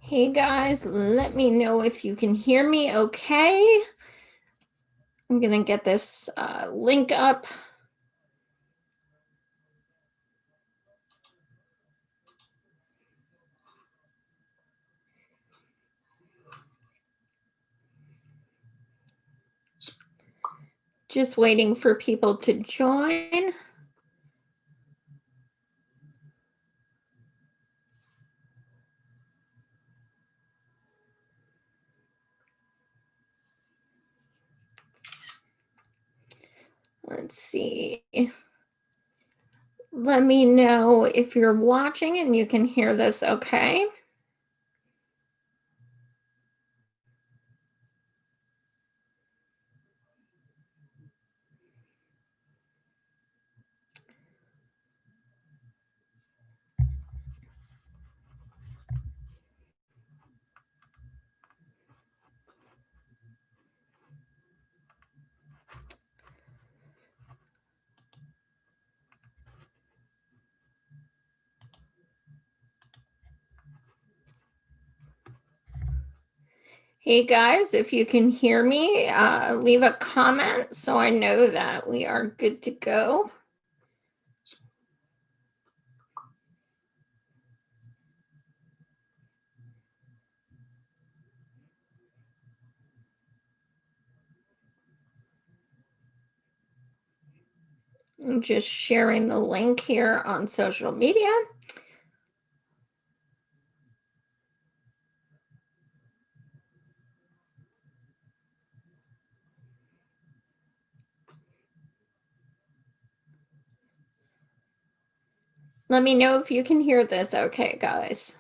Hey guys, let me know if you can hear me okay. I'm going to get this link up. Just waiting for people to join. Let's see. Let me know if you're watching and you can hear this okay. Hey guys, if you can hear me, leave a comment so I know that we are good to go. I'm just sharing the link here on social media. Let me know if you can hear this okay, guys.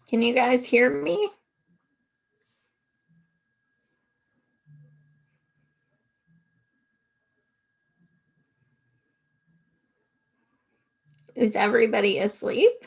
Can you guys hear me? Is everybody asleep?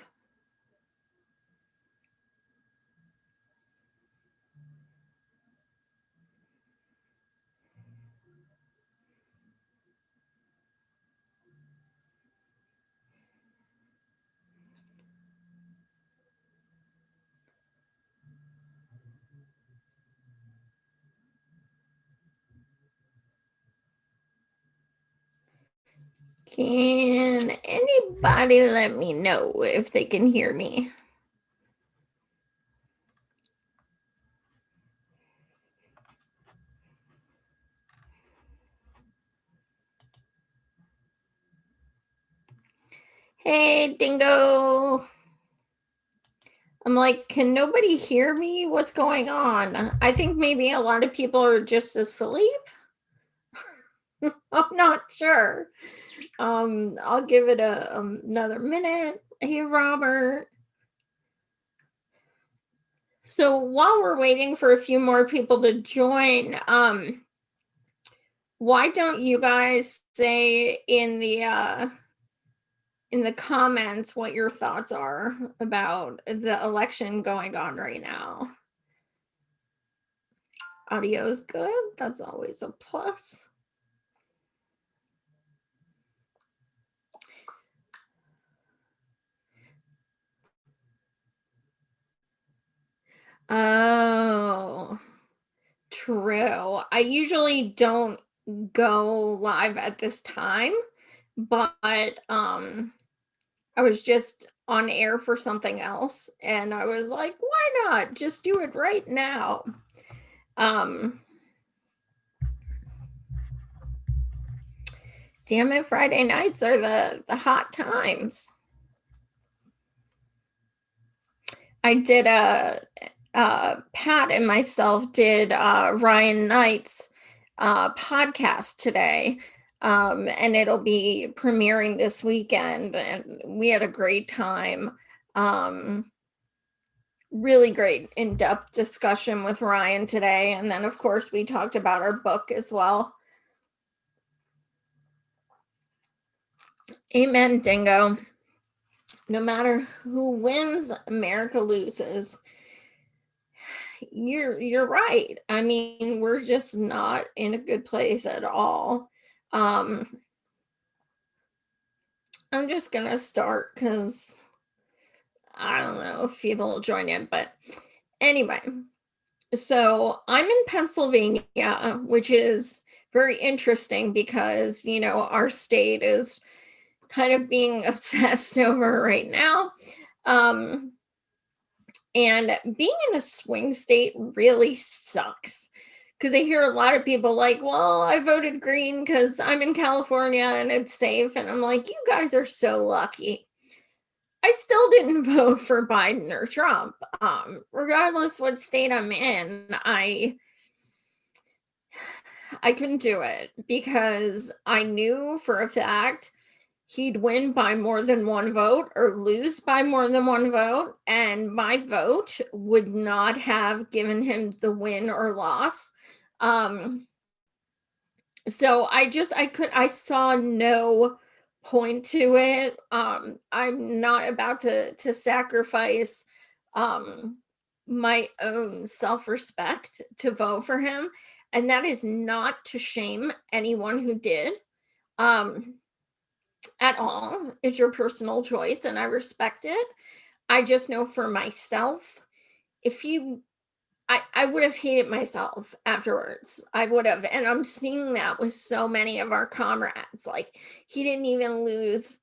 Can anybody let me know if they can hear me? Hey, Dingo. I'm like, can nobody hear me? What's going on? I think maybe a lot of people are just asleep. I'm not sure. I'll give it another minute. Hey, Robert. So while we're waiting for a few more people to join, why don't you guys say in the comments what your thoughts are about the election going on right now? Audio is good. That's always a plus. Oh, true. I usually don't go live at this time, but I was just on air for something else and I was like, why not just do it right now? Damn it, Friday nights are the hot times. I did Pat and myself did Ryan Knight's podcast today, and it'll be premiering this weekend. And we had a great time. Really great in-depth discussion with Ryan today. And then, of course, we talked about our book as well. Amen, Dingo. no matter who wins, America loses. You're right. I mean, we're just not in a good place at all. Um, I'm just gonna start because I don't know if people will join in, but anyway, so I'm in Pennsylvania, which is very interesting because, our state is kind of being obsessed over right now. Um, and being in a swing state really sucks because I hear a lot of people like, well, I voted green because I'm in California and it's safe. And I'm like, you guys are so lucky. I still didn't vote for Biden or Trump. Regardless what state I'm in, I couldn't do it because I knew for a fact he'd win by more than one vote or lose by more than one vote, and my vote would not have given him the win or loss. Um, so I saw no point to it. I'm not about to sacrifice um my own self-respect to vote for him, and that is not to shame anyone who did. Um at all. It's your personal choice and I respect it. I just know for myself, if you I would have hated myself afterwards. I would have. And I'm seeing that with so many of our comrades. Like he didn't even lose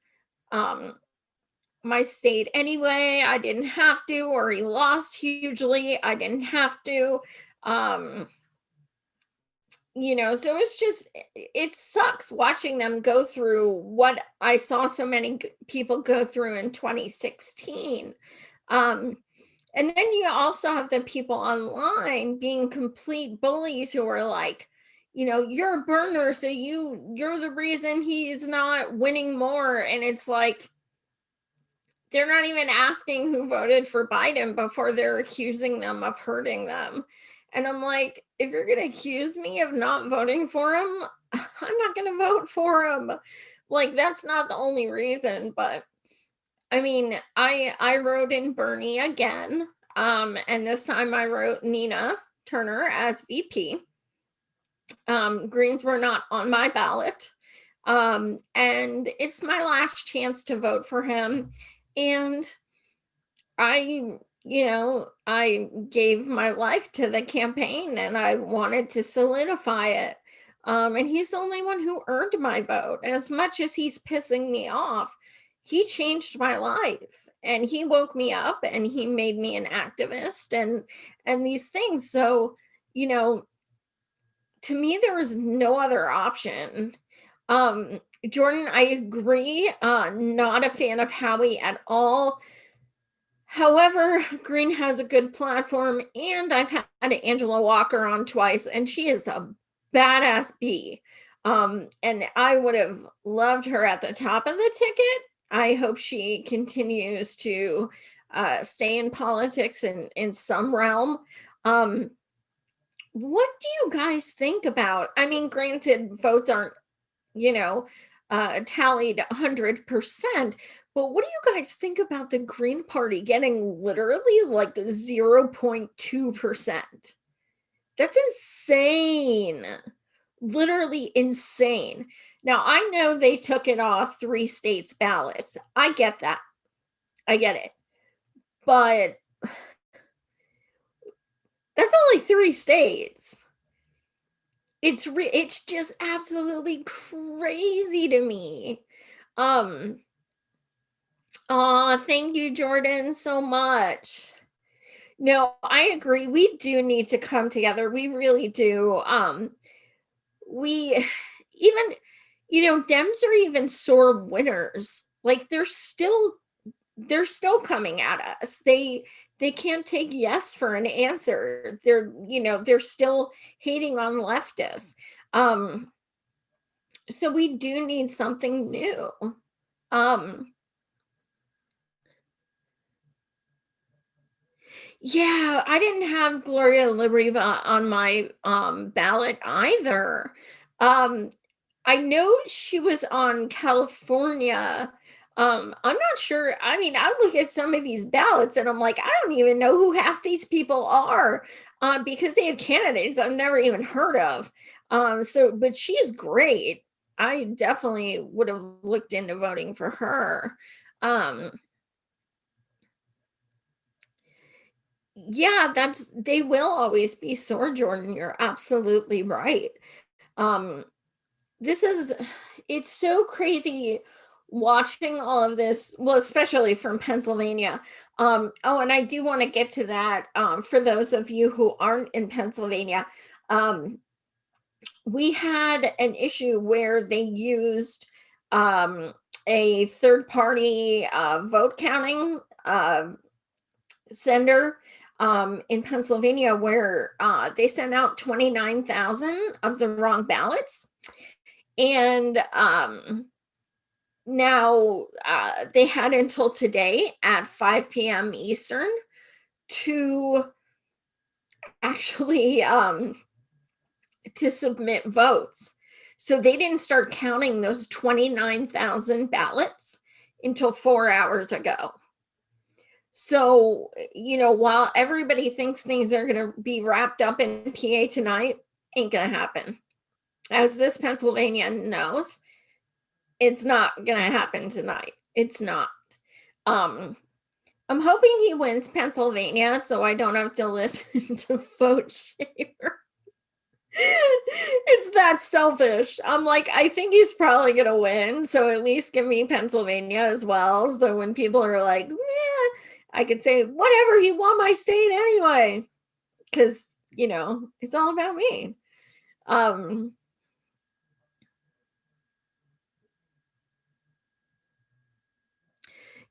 um my state anyway. I didn't have to, or he lost hugely. I didn't have to. Um so it's just it sucks watching them go through what I saw so many people go through in 2016. um and then you also have the people online being complete bullies who are like, you're a burner, so you're the reason he's not winning more. And it's like they're not even asking who voted for Biden before they're accusing them of hurting them. And I'm like, if you're going to accuse me of not voting for him, I'm not going to vote for him. Like that's not the only reason, but I mean, I wrote in Bernie again. And this time I wrote Nina Turner as VP. Greens were not on my ballot. And it's my last chance to vote for him. And I gave my life to the campaign and I wanted to solidify it. And he's the only one who earned my vote. As much as he's pissing me off, he changed my life and he woke me up and he made me an activist and these things. So, you know, to me, there was no other option. Jordan, I agree. Not a fan of Howie at all. However, Green has a good platform, and I've had Angela Walker on twice, and she is a badass bee. And I would have loved her at the top of the ticket. I hope she continues to stay in politics in some realm. Um, what do you guys think about? I mean, granted, votes aren't, you know, tallied 100%. But what do you guys think about the Green Party getting literally like 0.2%? That's insane. Literally insane. Now, I know they took it off 3 states' ballots. I get that. I get it. But that's only 3 states. It's just absolutely crazy to me. Um thank you, Jordan, so much. No, I agree. We do need to come together. We really do. We even, Dems are even sore winners. Like they're still coming at us. They can't take yes for an answer. They're still hating on leftists. Um, so we do need something new. Um, Yeah, I didn't have Gloria Liberiva on my ballot either. Um, I know she was on California, I'm not sure. I mean, I look at some of these ballots and I'm like, I don't even know who half these people are, because they have candidates I've never even heard of. But she's great. I definitely would have looked into voting for her. Um, yeah, they will always be sore, Jordan. You're absolutely right. Um, this is it's so crazy watching all of this, well, especially from Pennsylvania. Oh, and I do want to get to that. For those of you who aren't in Pennsylvania, um, we had an issue where they used um, a third party vote counting sender in Pennsylvania where they sent out 29,000 of the wrong ballots. And now they had until today at 5 p.m. Eastern to actually to submit votes. So they didn't start counting those 29,000 ballots until 4 hours ago. So, while everybody thinks things are going to be wrapped up in PA tonight, ain't going to happen. As this Pennsylvanian knows, it's not going to happen tonight. It's not. Um, I'm hoping he wins Pennsylvania so I don't have to listen to vote share. It's that selfish. I'm like, I think he's probably going to win. So at least give me Pennsylvania as well. So when people are like, yeah, I could say, whatever, he won my state anyway. Because, it's all about me. Um,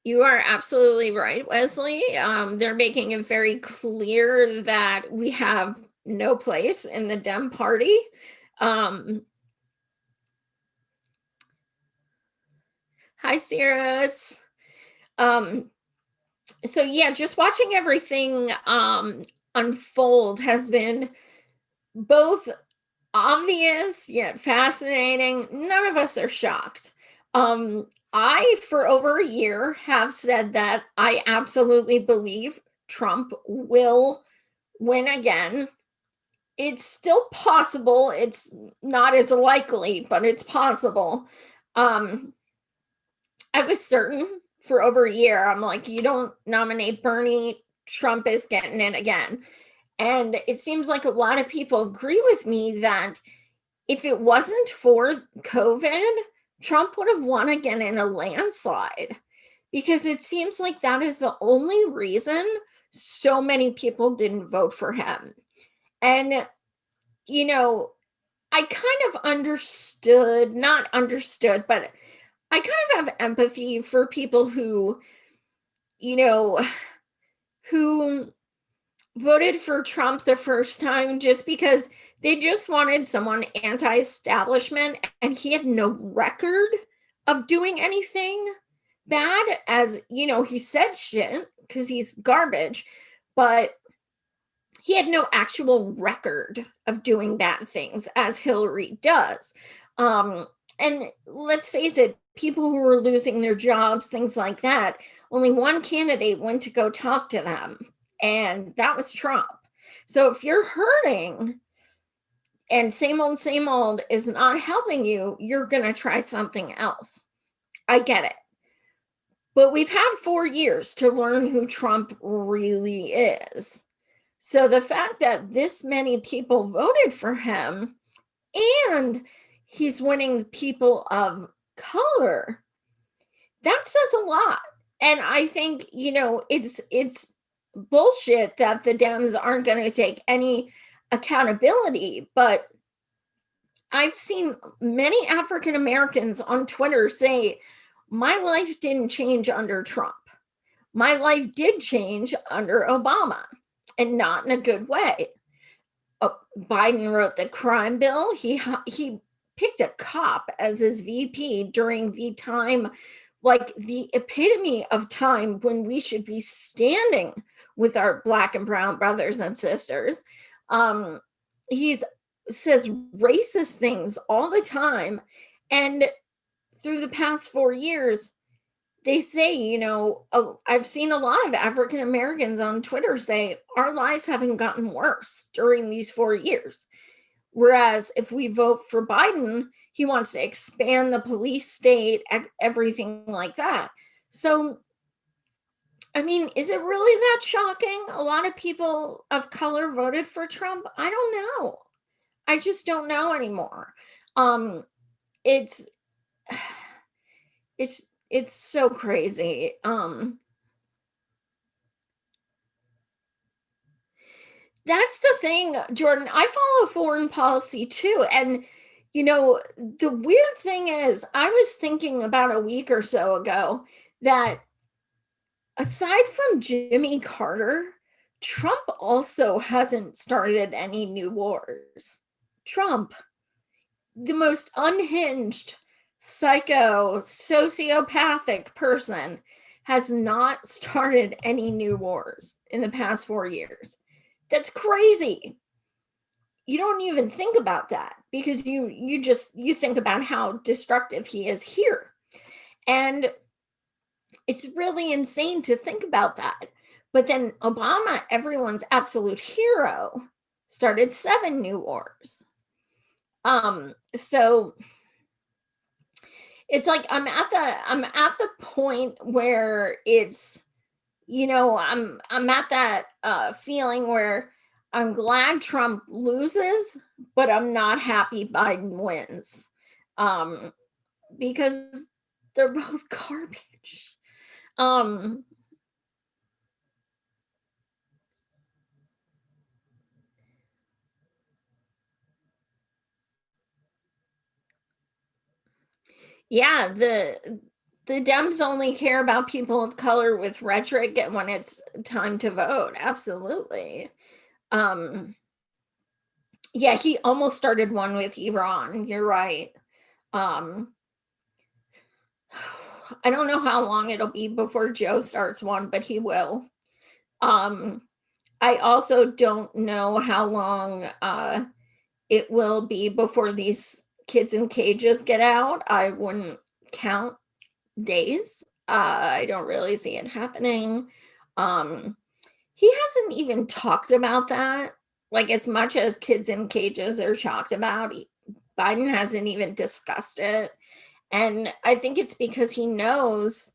You are absolutely right, Wesley. They're making it very clear that we have no place in the Dem party. Um, Hi, Cirrus. Um, so yeah, just watching everything unfold has been both obvious yet fascinating. None of us are shocked. I, for over a year, have said that I absolutely believe Trump will win again. It's still possible. It's not as likely, but it's possible. Um, I was certain for over a year. I'm like, you don't nominate Bernie, Trump is getting in again. And it seems like a lot of people agree with me that if it wasn't for COVID, Trump would have won again in a landslide because it seems like that is the only reason so many people didn't vote for him. And, you know, I kind of understood, not understood, but I kind of have empathy for people you know, who voted for Trump the first time just because they just wanted someone anti-establishment and he had no record of doing anything bad. As he said shit because he's garbage, but he had no actual record of doing bad things as Hillary does. um and let's face it, people who were losing their jobs, things like that, only one candidate went to go talk to them, and that was Trump. So if you're hurting and same old is not helping you, you're going to try something else. I get it. But we've had 4 years to learn who Trump really is. So the fact that this many people voted for him and he's winning people of color, that says a lot. And I think, it's bullshit that the Dems aren't going to take any accountability, but I've seen many African Americans on Twitter say, my life didn't change under Trump. My life did change under Obama, and not in a good way. Biden wrote the crime bill. He picked a cop as his VP during the time, like the epitome of time when we should be standing with our Black and brown brothers and sisters. He's says racist things all the time, and through the past 4 years, they say, I've seen a lot of African Americans on Twitter say our lives haven't gotten worse during these 4 years. Whereas if we vote for Biden, he wants to expand the police state, everything like that. So, I mean, is it really that shocking? A lot of people of color voted for Trump. I don't know. I just don't know anymore. Um, it's it's so crazy. That's the thing, Jordan. I follow foreign policy too. And, the weird thing is, I was thinking about a week or so ago that aside from Jimmy Carter, Trump also hasn't started any new wars. Trump, the most unhinged, psycho, sociopathic person, has not started any new wars in the past 4 years. That's crazy. You don't even think about that because you think about how destructive he is here. And it's really insane to think about that. But then Obama, everyone's absolute hero, started 7 new wars. So it's like I'm at the point where it's, I'm at that feeling where I'm glad Trump loses, but I'm not happy Biden wins. Um, because they're both garbage. Um, yeah, the Dems only care about people of color with rhetoric and when it's time to vote. Absolutely. Um, yeah, he almost started one with Iran. You're right. Um, I don't know how long it'll be before Joe starts one, but he will. Um, I also don't know how long it will be before these kids in cages get out. I wouldn't count days. I don't really see it happening. Um, he hasn't even talked about that. Like, as much as kids in cages are talked about, Biden hasn't even discussed it. And I think it's because he knows,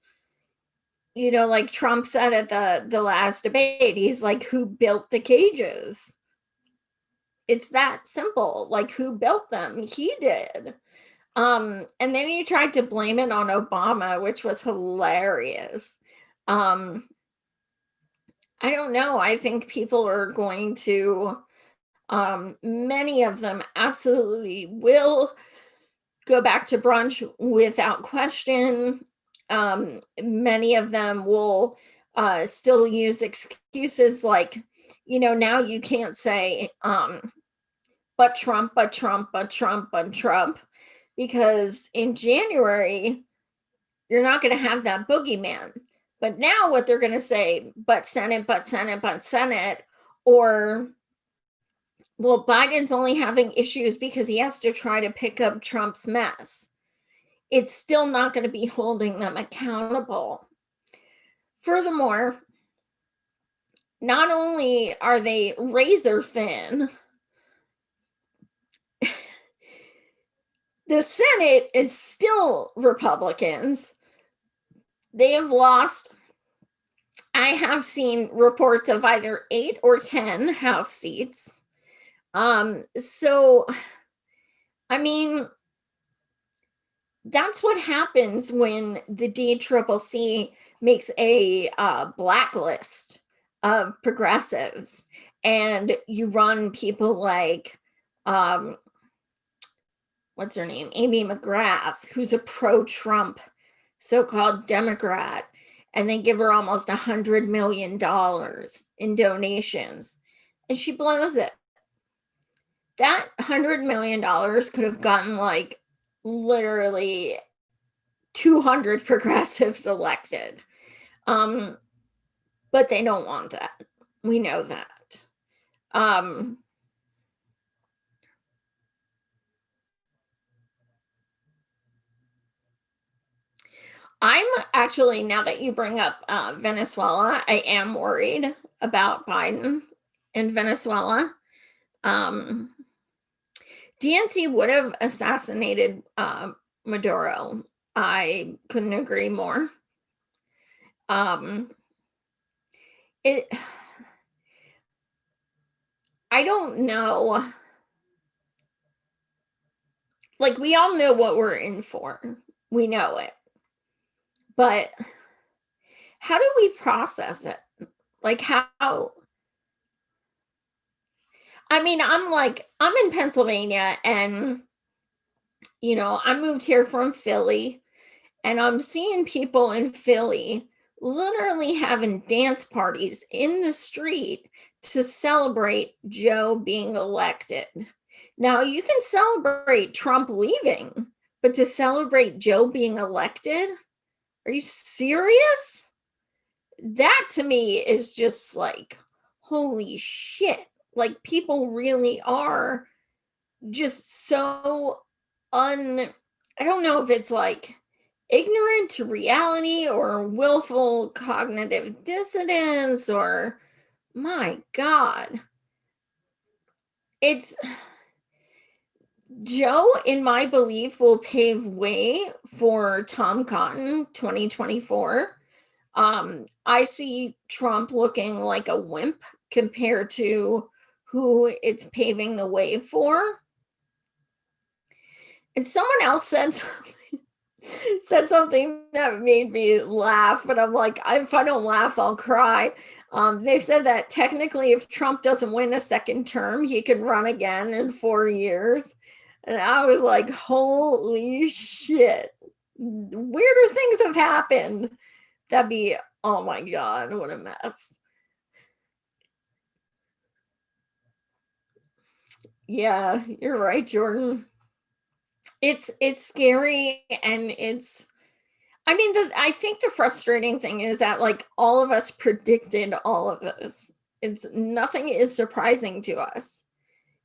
like Trump said at the last debate, he's like, who built the cages? It's that simple. Like, who built them? He did. And then he tried to blame it on Obama, which was hilarious. Um, I don't know. I think people are going to, many of them absolutely will go back to brunch without question. Many of them will still use excuses like, now you can't say, but Trump, but Trump, but Trump, but Trump, because in January, you're not going to have that boogeyman. But now what they're going to say, but Senate, but Senate, but Senate, or, well, Biden's only having issues because he has to try to pick up Trump's mess. It's still not going to be holding them accountable. Furthermore, not only are they razor thin, the Senate is still Republicans. They have lost, I have seen reports of either 8 or 10 House seats. So, I mean, that's what happens when the DCCC makes a blacklist of progressives, and you run people like, um, what's her name? Amy McGrath, who's a pro-Trump so-called Democrat, and they give her almost $100 million in donations, and she blows it. That $100 million could have gotten like literally 200 progressives elected. Um, but they don't want that. We know that. Um, I'm actually, now that you bring up Venezuela, I am worried about Biden in Venezuela. Um, DNC would have assassinated Maduro. I couldn't agree more. Um, it, I don't know. Like, we all know what we're in for. We know it. But how do we process it? Like, how, I mean, I'm in Pennsylvania, and, I moved here from Philly, and I'm seeing people in Philly literally having dance parties in the street to celebrate Joe being elected. Now, you can celebrate Trump leaving, but to celebrate Joe being elected? Are you serious? That to me is just like, holy shit. Like, people really are just so un I don't know if it's like ignorant to reality or willful cognitive dissonance, or my god. It's Joe, in my belief, will pave way for Tom Cotton 2024. I see Trump looking like a wimp compared to who it's paving the way for. And someone else said said something that made me laugh, but I'm like, if I don't laugh, I'll cry. They said that technically, if Trump doesn't win a second term, he can run again in 4 years. And I was like, holy shit. Weirder things have happened. That'd be, oh my God, what a mess. Yeah, you're right, Jordan. It's scary, and I mean, I think the frustrating thing is that, like, all of us predicted all of this. It's Nothing is surprising to us.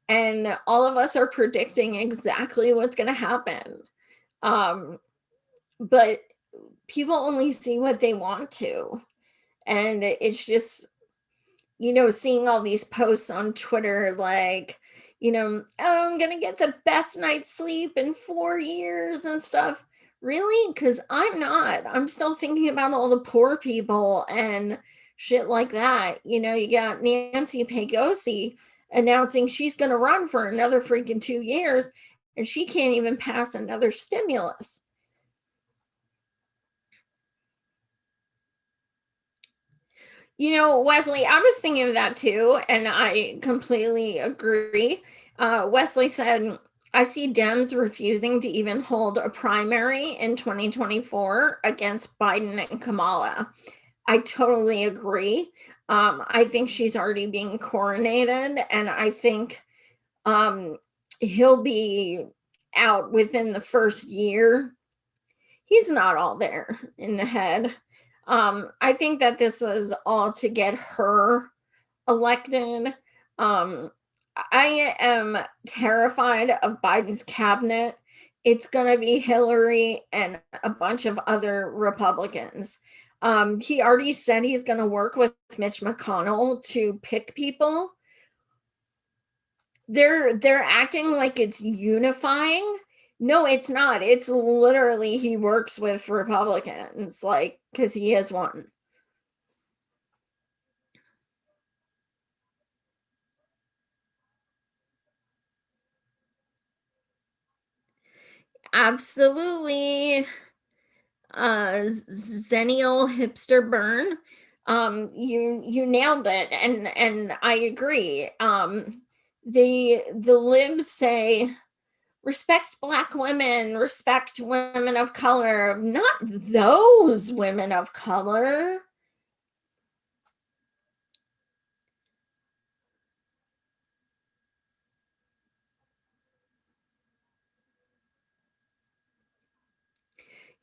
And all of us are predicting exactly what's going to happen. Um, but people only see what they want to. And it's just, seeing all these posts on Twitter like, oh, I'm gonna get the best night's sleep in 4 years and stuff. Really? Because I'm not. I'm still thinking about all the poor people and shit like that. You got Nancy Pelosi announcing she's gonna run for another freaking 2 years, and she can't even pass another stimulus. Wesley, I was thinking of that too, and I completely agree. Wesley said, I see Dems refusing to even hold a primary in 2024 against Biden and Kamala. I totally agree. I think she's already being coronated, and I think um, he'll be out within the first year. He's not all there in the head. I think that this was all to get her elected. Um, I am terrified of Biden's cabinet. It's going to be Hillary and a bunch of other Republicans. He already said he's going to work with Mitch McConnell to pick people. They're acting like it's unifying. No, it's not. It's literally he works with Republicans, like, because he is one. Absolutely. Zennial hipster burn. You nailed it, and I agree. The libs say respect Black women, respect women of color, not those women of color.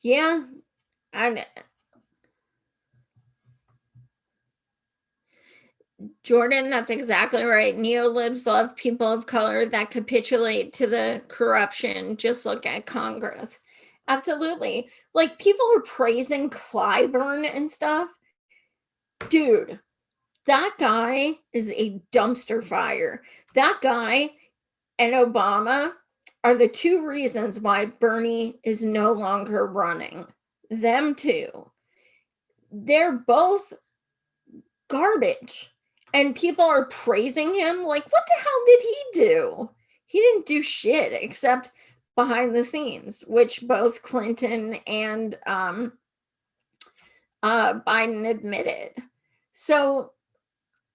Yeah, and Jordan, that's exactly right. Neolibs love people of color that capitulate to the corruption. Just look at Congress. Absolutely. Like, people are praising Clyburn and stuff. Dude, that guy is a dumpster fire. That guy and Obama are the two reasons why Bernie is no longer running. Them two. They're both garbage. And people are praising him. Like, what the hell did he do? He didn't do shit except behind the scenes, which both Clinton and Biden admitted. So,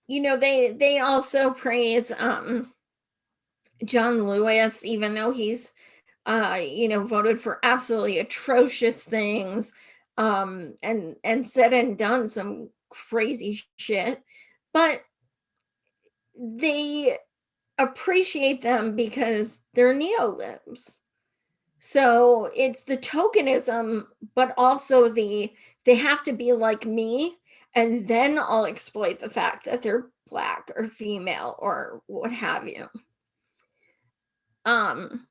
they also praise John Lewis, even though he's voted for absolutely atrocious things, and said and done some crazy shit. But they appreciate them because they're neolibs. So it's the tokenism, but also they have to be like me, and then I'll exploit the fact that they're black or female or what have you. Um,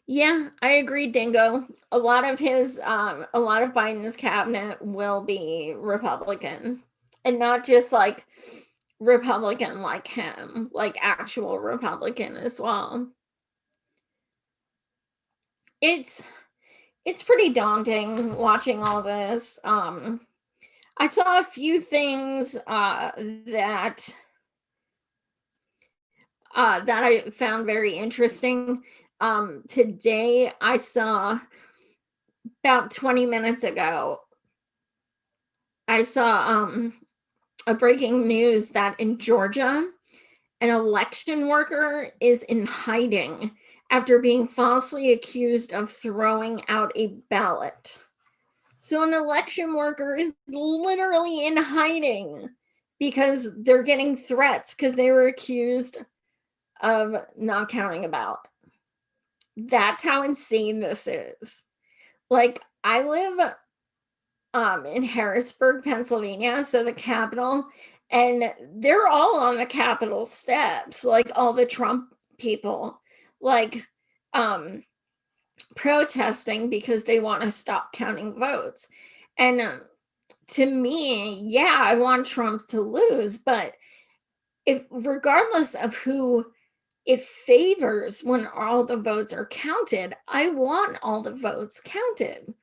yeah, I agree, Dingo. A lot of Biden's cabinet will be Republican, and not just like Republican like him, like actual Republican as well. It's it's pretty daunting watching all this. I saw a few things that I found very interesting. Today I saw about 20 minutes ago. I saw a breaking news that in Georgia, an election worker is in hiding after being falsely accused of throwing out a ballot. So an election worker is literally in hiding because they're getting threats because they were accused of not counting a ballot. That's how insane this is. Like, I live in Harrisburg, Pennsylvania, so the capital, and they're all on the Capitol steps, like all the Trump people, like um protesting because they want to stop counting votes. And to me, yeah, I want Trump to lose, but if regardless of who it favors when all the votes are counted, I want all the votes counted.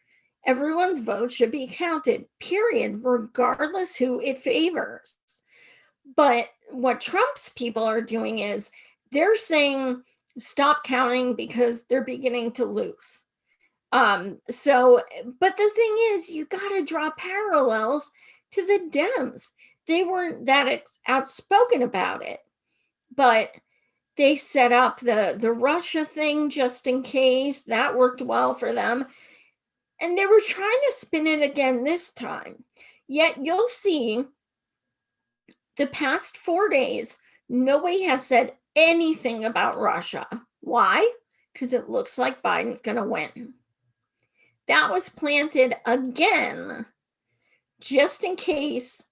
Everyone's vote should be counted, period, regardless who it favors. But what Trump's people are doing is they're saying stop counting because they're beginning to lose. So, but the thing is, you got to draw parallels to the Dems. They weren't that outspoken about it, but they set up the Russia thing just in case. That worked well for them. And they were trying to spin it again this time. Yet you'll see the past 4 days, nobody has said anything about Russia. Why? Because it looks like Biden's going to win. That was planted again just in case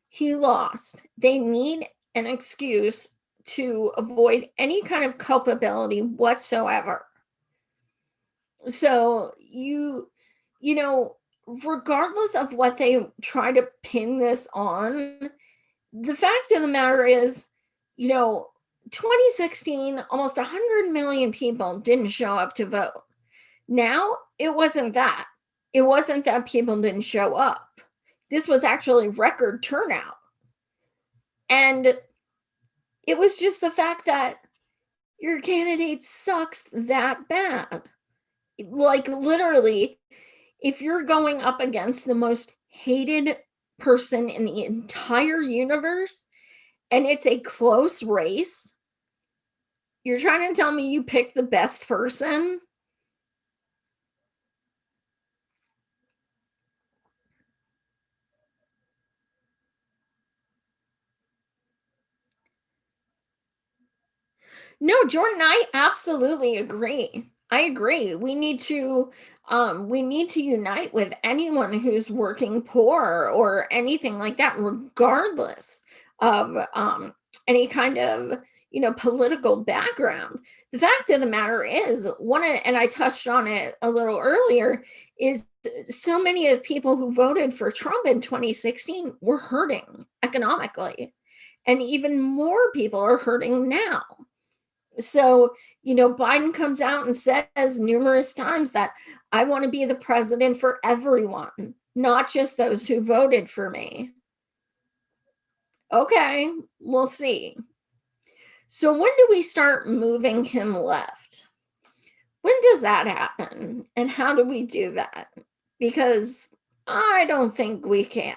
he lost. They need an excuse to avoid any kind of culpability whatsoever. So regardless of what they try to pin this on, the fact of the matter is, 2016, almost 100 million people didn't show up to vote. Now, it wasn't that. It wasn't that people didn't show up. This was actually record turnout. And it was just the fact that your candidate sucks that bad. Like, literally, if you're going up against the most hated person in the entire universe and it's a close race, you're trying to tell me you picked the best person? No, Jordan, I absolutely agree. I agree. We need to unite with anyone who's working poor or anything like that, regardless of any kind of political background. The fact of the matter is, and I touched on it a little earlier, is so many of the people who voted for Trump in 2016 were hurting economically, and even more people are hurting now. So, Biden comes out and says numerous times that I want to be the president for everyone, not just those who voted for me. Okay, we'll see. So, when do we start moving him left? When does that happen? And how do we do that? Because I don't think we can.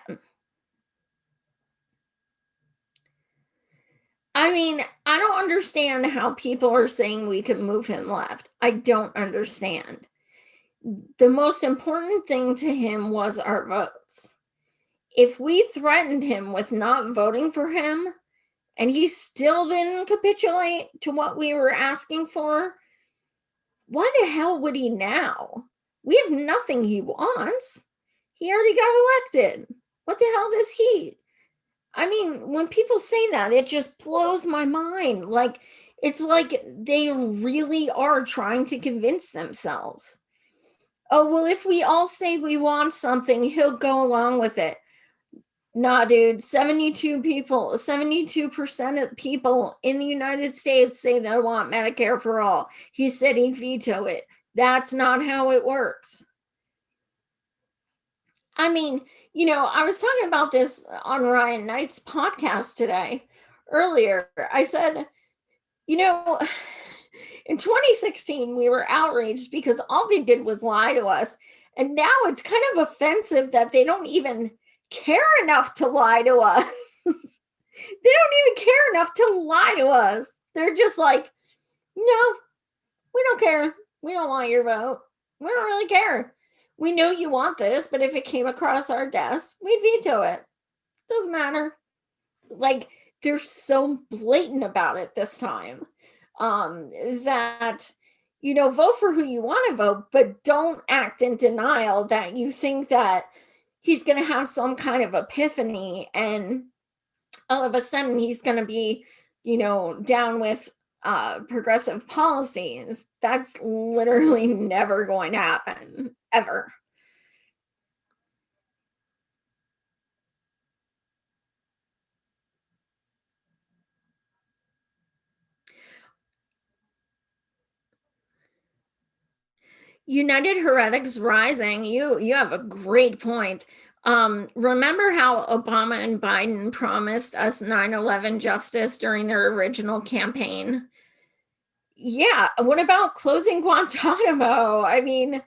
I mean, I don't understand how people are saying we can move him left. I don't understand. The most important thing to him was our votes. If we threatened him with not voting for him and he still didn't capitulate to what we were asking for, why the hell would he now? We have nothing he wants. He already got elected. What the hell does he? I mean, when people say that, it just blows my mind. Like, it's like they really are trying to convince themselves. Oh, well, if we all say we want something, he'll go along with it. Nah, dude, 72% of people in the United States say they want Medicare for all. He said he'd veto it. That's not how it works. I mean, I was talking about this on Ryan Knight's podcast today. Earlier, I said, in 2016, we were outraged because all they did was lie to us. And now it's kind of offensive that they don't even care enough to lie to us. They don't even care enough to lie to us. They're just like, no, we don't care. We don't want your vote. We don't really care. We know you want this, but if it came across our desk, we'd veto it. Doesn't matter. Like, they're so blatant about it this time, that, vote for who you want to vote, but don't act in denial that you think that he's going to have some kind of epiphany and all of a sudden he's going to be, down with progressive policies. That's literally never going to happen, ever. United Heretics Rising, you have a great point. Remember how Obama and Biden promised us 9/11 justice during their original campaign? Yeah, what about closing Guantanamo? I mean,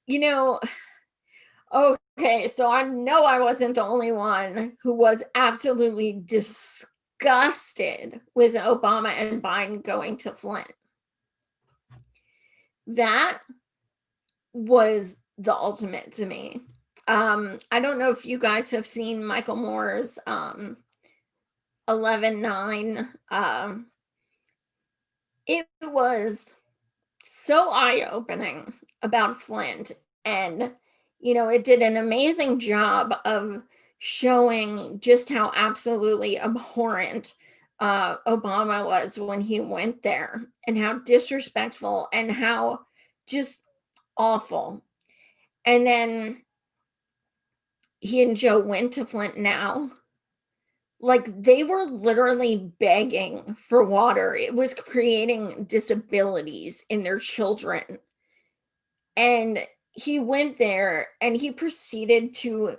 you know, okay, so I know I wasn't the only one who was absolutely disgusted with Obama and Biden going to Flint. That was the ultimate to me. I don't know if you guys have seen Michael Moore's 11/9. It was so eye-opening about Flint, and it did an amazing job of showing just how absolutely abhorrent Obama was when he went there, and how disrespectful and how just awful. And then he and Joe went to Flint now. Like, they were literally begging for water. It was creating disabilities in their children. And he went there and he proceeded to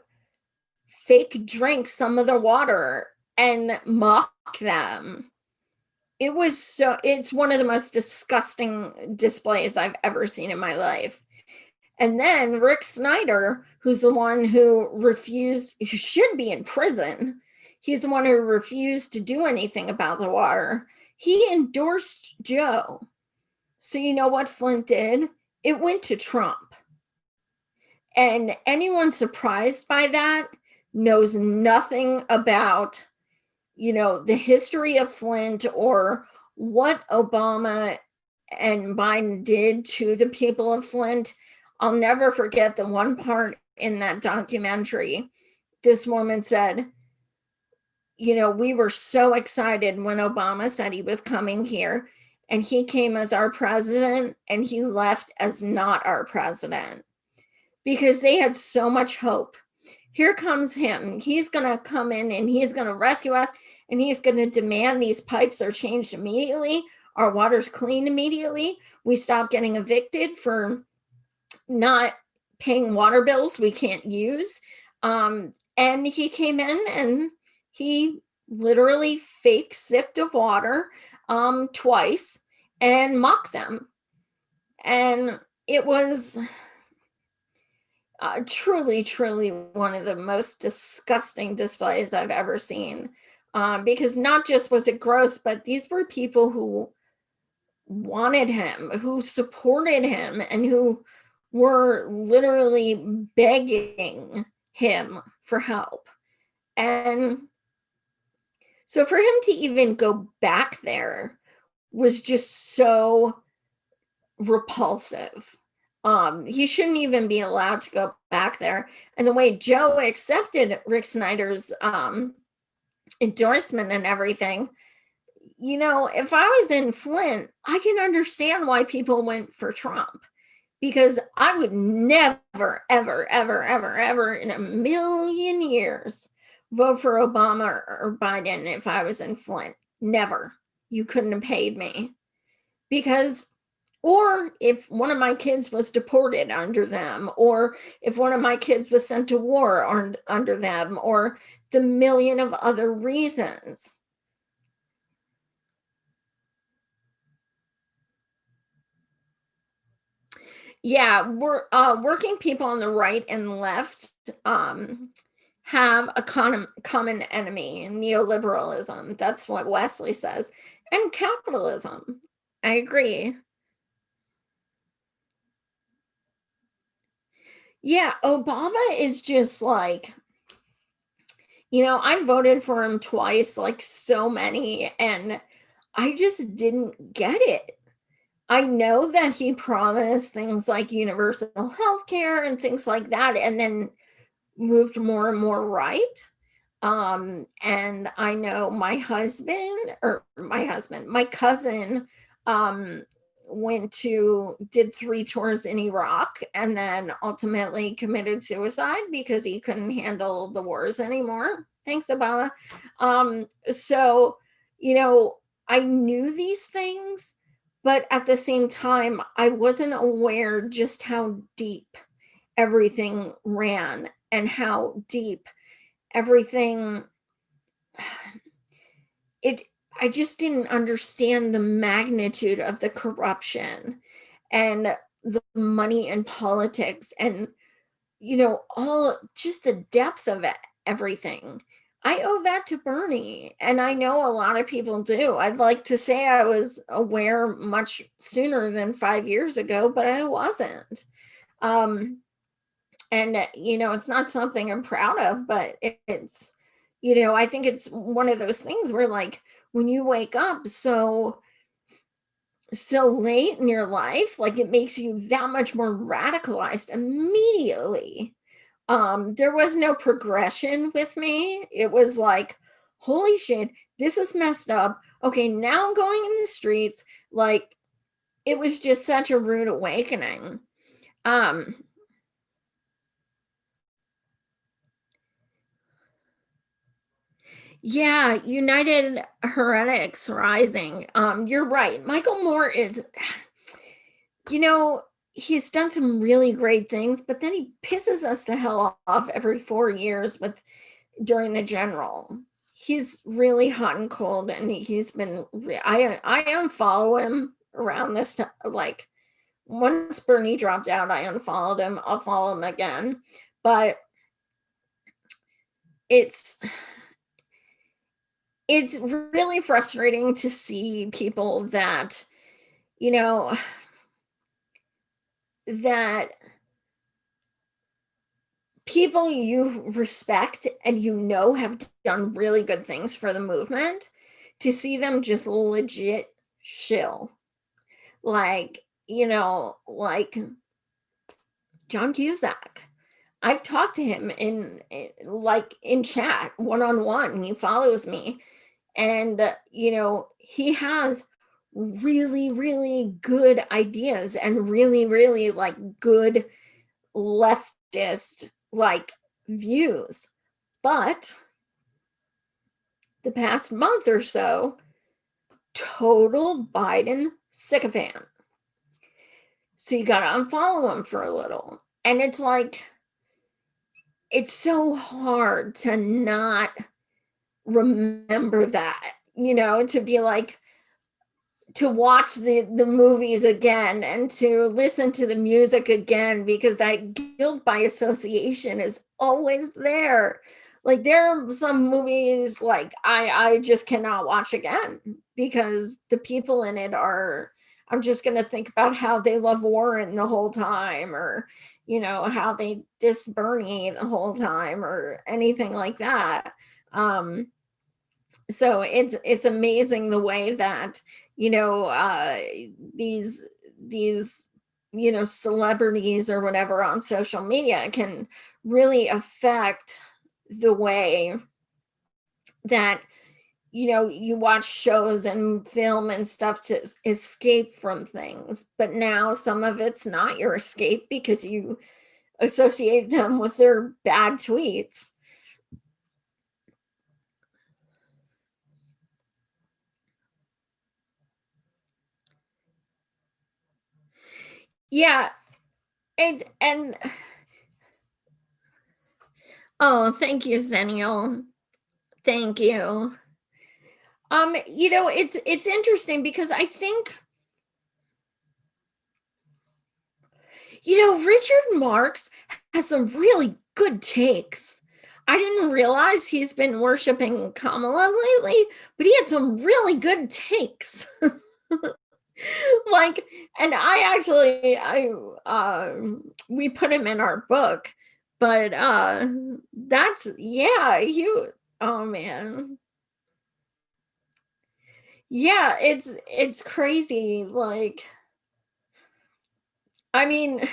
fake drink some of the water and mock them. It's one of the most disgusting displays I've ever seen in my life. And then Rick Snyder, who's the one who should be in prison, he's the one who refused to do anything about the water. He endorsed Joe. So you know what Flint did? It went to Trump. And anyone surprised by that knows nothing about, the history of Flint or what Obama and Biden did to the people of Flint. I'll never forget the one part in that documentary. This woman said, we were so excited when Obama said he was coming here, and he came as our president and he left as not our president because they had so much hope. Here comes him. He's going to come in and he's going to rescue us, and he's going to demand these pipes are changed immediately. Our water's clean immediately. We stop getting evicted for not paying water bills we can't use. And he came in and he literally fake sipped of water twice and mocked them. And it was truly, truly one of the most disgusting displays I've ever seen. Because not just was it gross, but these were people who wanted him, who supported him, and who were literally begging him for help. And so for him to even go back there was just so repulsive. He shouldn't even be allowed to go back there. And the way Joe accepted Rick Snyder's endorsement and everything, if I was in Flint, I can understand why people went for Trump, because I would never, ever, ever, ever, ever in a million years vote for Obama or Biden if I was in Flint. Never. You couldn't have paid me. Because, or if one of my kids was deported under them, or if one of my kids was sent to war under them, or the million of other reasons. Yeah, working people on the right and left have a common enemy, neoliberalism. That's what Wesley says, and capitalism. I agree. Yeah, Obama is just like, I voted for him twice, like so many, and I just didn't get it. I know that he promised things like universal health care and things like that, and then moved more and more right. And I know my cousin, um, did 3 tours in Iraq and then ultimately committed suicide because he couldn't handle the wars anymore. Thanks, Obama. So, you know, I knew these things, but at the same time, I wasn't aware just how deep everything ran and how deep everything it I just didn't understand the magnitude of the corruption and the money in politics, and all just the depth of it, everything. I owe that to Bernie, and I know a lot of people do. I'd like to say I was aware much sooner than 5 years ago, but I wasn't. um and it's not something I'm proud of, but I think it's one of those things where, like, when you wake up so late in your life, like, it makes you that much more radicalized immediately. There was no progression with me. It was like, holy shit, this is messed up. Okay, now I'm going in the streets. Like, it was just such a rude awakening. um Yeah, United Heretics Rising. You're right. Michael Moore is, you know, he's done some really great things, but then he pisses us the hell off every 4 years with during the general. He's really hot and cold, and he's been. I unfollow him around this time. Like, once Bernie dropped out, I unfollowed him. I'll follow him again, but it's it's really frustrating to see people that you know that people you respect and have done really good things for the movement, to see them just legit shill, like like John Cusack. I've talked to him like in chat, one-on-one. He follows me, and he has really, really good ideas and really, really like good leftist like views. But the past month or so, total Biden sycophant. So you got to unfollow him for a little. And it's like, it's so hard to not remember that, to be like, to watch the movies again and to listen to the music again, because that guilt by association is always there. Like there are some movies like I just cannot watch again because the people in it are, I'm just going to think about how they love Warren the whole time, or how they diss Bernie the whole time, or anything like that. So it's amazing the way that you know uh these these celebrities or whatever on social media can really affect the way that you watch shows and film and stuff to escape from things, but now some of it's not your escape because you associate them with their bad tweets. Yeah, and oh, thank you, Zenial. Thank you. It's interesting because I think, Richard Marx has some really good takes. I didn't realize he's been worshiping Kamala lately, but he had some really good takes. Like, and we put him in our book, but that's yeah, oh man. Yeah, it's crazy. Like, I mean,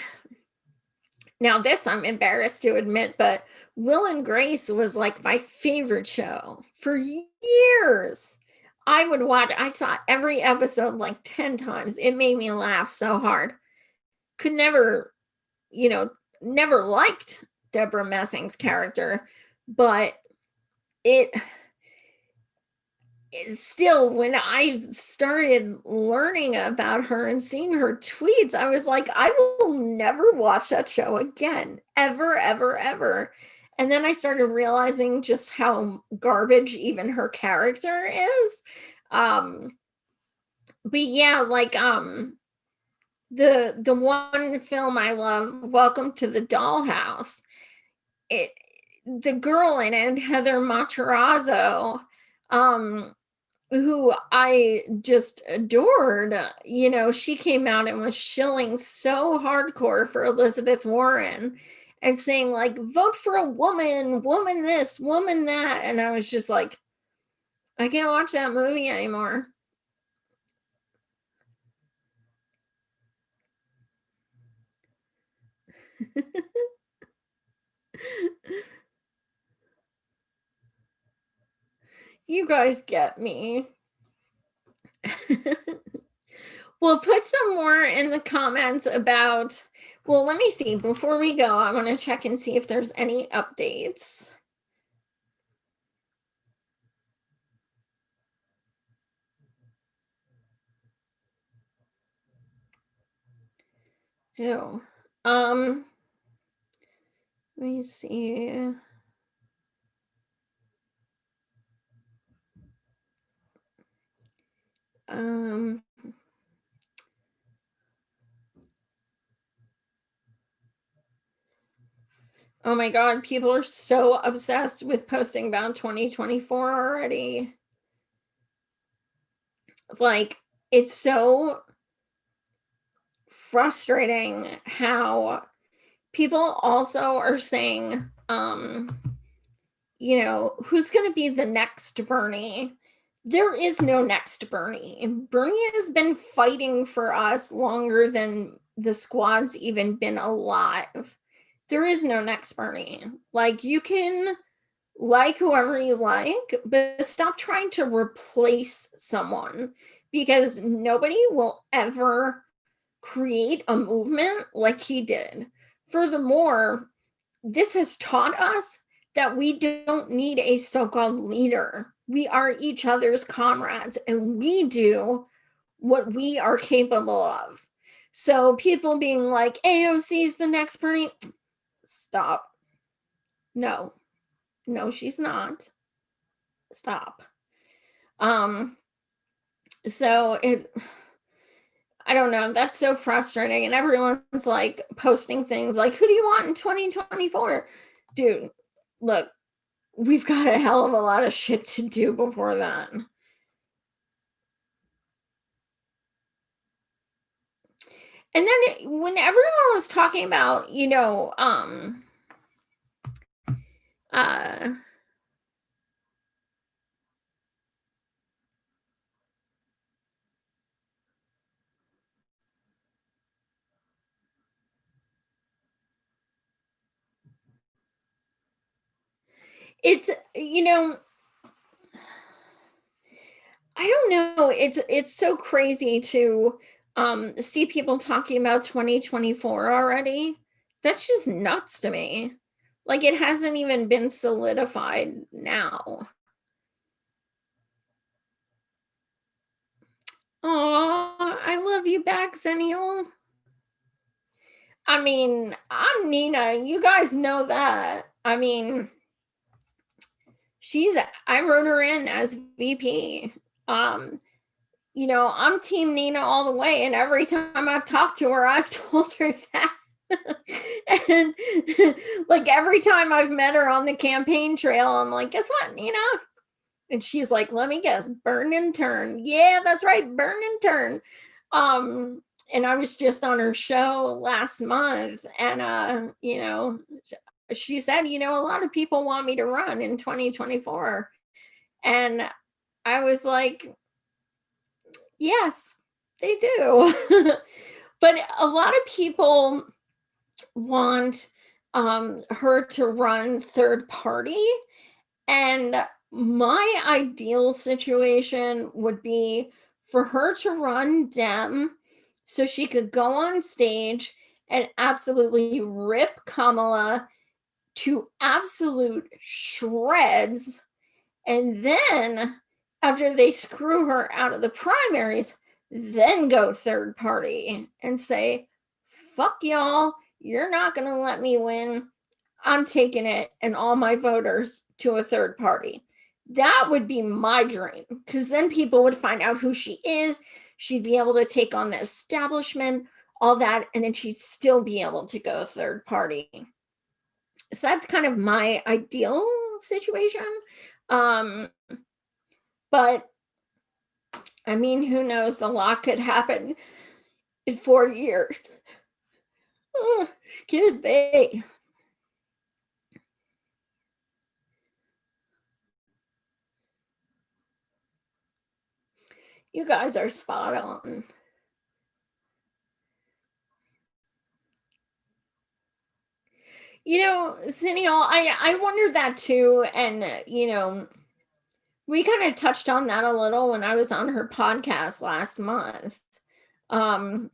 now this I'm embarrassed to admit, but Will and Grace was like my favorite show for years. I saw every episode like 10 times. It made me laugh so hard. Could never, you know, never liked Deborah Messing's character, but it still, when I started learning about her and seeing her tweets, I was like, I will never watch that show again, ever, ever, ever. And then I started realizing just how garbage even her character is. Um, but yeah, like the one film I love, Welcome to the Dollhouse. It the girl in it, Heather Matarazzo, um, who I just adored. She came out and was shilling so hardcore for Elizabeth Warren and saying, like, vote for a woman, woman this, woman that. And I was just like, I can't watch that movie anymore. You guys get me. Well, put some more in the comments about, well, let me see. Before we go, I want to check and see if there's any updates. Ew. Let me see. Um, oh my God, people are so obsessed with posting about 2024 already. Like, it's so frustrating how people also are saying, who's going to be the next Bernie? There is no next Bernie. Bernie has been fighting for us longer than the squad's even been alive. There is no next Bernie. Like, you can like whoever you like, but stop trying to replace someone, because nobody will ever create a movement like he did. Furthermore, this has taught us that we don't need a so-called leader. We are each other's comrades, and we do what we are capable of. So people being like, AOC is the next Bernie, stop. No, no, she's not. Stop. Um, so I don't know, that's so frustrating. And everyone's like posting things like, who do you want in 2024? Dude, look, we've got a hell of a lot of shit to do before then. And then when everyone was talking about, uh it's I don't know, it's so crazy to see people talking about 2024 already. That's just nuts to me. Like, it hasn't even been solidified now. Oh, I love you back, Zennial. I mean, I'm Nina. You guys know that. I mean, I wrote her in as VP. Um, I'm team Nina all the way. And every time I've talked to her, I've told her that. And like, every time I've met her on the campaign trail, I'm like, guess what, Nina? And she's like, let me guess, burn and turn. Yeah, that's right, burn and turn. And I was just on her show last month, and she said, a lot of people want me to run in 2024. And I was like, yes, they do. But a lot of people want her to run third party. And my ideal situation would be for her to run Dem so she could go on stage and absolutely rip Kamala to absolute shreds. And then, after they screw her out of the primaries, then go third party and say, fuck y'all, you're not going to let me win. I'm taking it and all my voters to a third party. That would be my dream, because then people would find out who she is. She'd be able to take on the establishment, all that, and then she'd still be able to go third party. So that's kind of my ideal situation. But I mean, who knows? A lot could happen in 4 years. Oh, could be. You guys are spot on. Cineo, I wondered that too. And, we kind of touched on that a little when I was on her podcast last month. Um,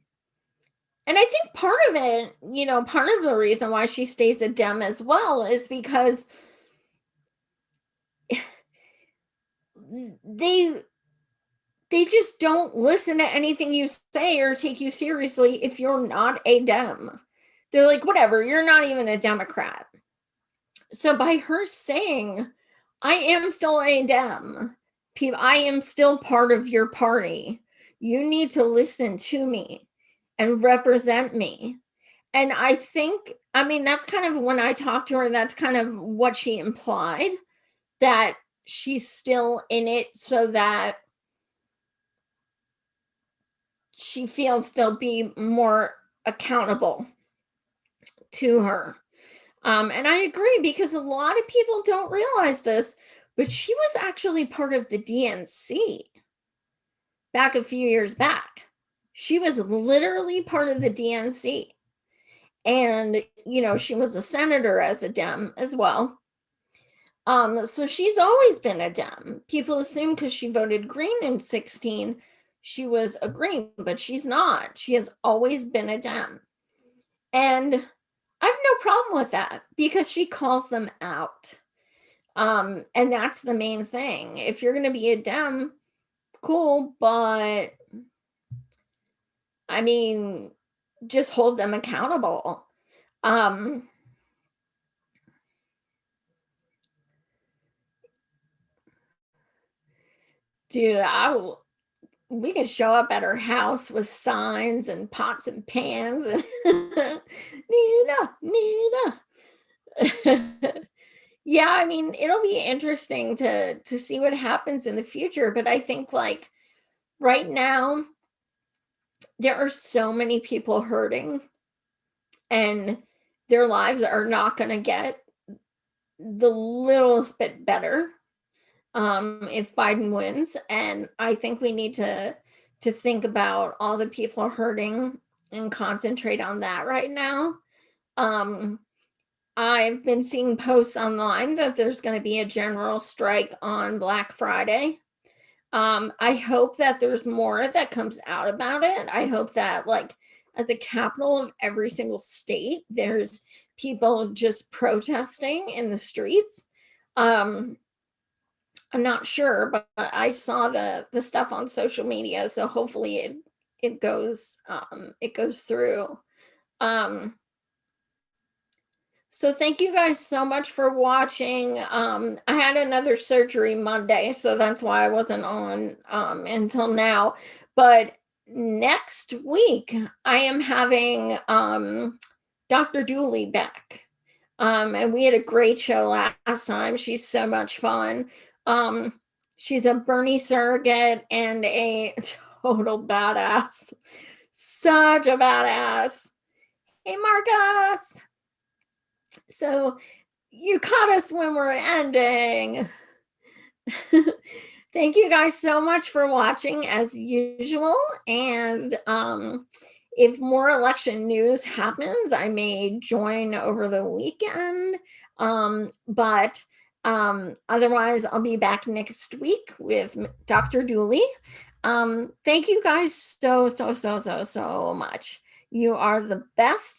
and I think part of it, part of the reason why she stays a Dem as well is because they just don't listen to anything you say or take you seriously if you're not a Dem. They're like, whatever, you're not even a Democrat. So by her saying, I am still a Dem, I am still part of your party, you need to listen to me and represent me. And I think, that's kind of, when I talked to her, that's kind of what she implied, that she's still in it so that she feels they'll be more accountable to her. And I agree, because a lot of people don't realize this, but she was actually part of the DNC back a few years back. She was literally part of the DNC. And, she was a senator as a Dem as well. So she's always been a Dem. People assume because she voted Green in 16, she was a Green, but she's not. She has always been a Dem. And I have no problem with that because she calls them out. And that's the main thing. If you're going to be a Dem, cool, but I mean, just hold them accountable. Um, dude, we could show up at her house with signs and pots and pans and Nina, Nina. Yeah, I mean, it'll be interesting to see what happens in the future, but I think like right now there are so many people hurting and their lives are not going to get the littlest bit better if Biden wins. And I think we need to think about all the people hurting and concentrate on that right now. Um, I've been seeing posts online that there's going to be a general strike on Black Friday. I hope that there's more that comes out about it. I hope that, like, at the capital of every single state, there's people just protesting in the streets. Um, I'm not sure, but I saw the stuff on social media, so hopefully it goes through. Um, so thank you guys so much for watching. I had another surgery Monday, so that's why I wasn't on until now. But next week I am having Dr. Dooley back. And we had a great show last time. She's so much fun. Um, she's a Bernie surrogate and a total badass. Such a badass. Hey, Marcus. So you caught us when we're ending. Thank you guys so much for watching as usual. And if more election news happens, I may join over the weekend. But otherwise, I'll be back next week with Dr. Dooley. Thank you guys so much. You are the best.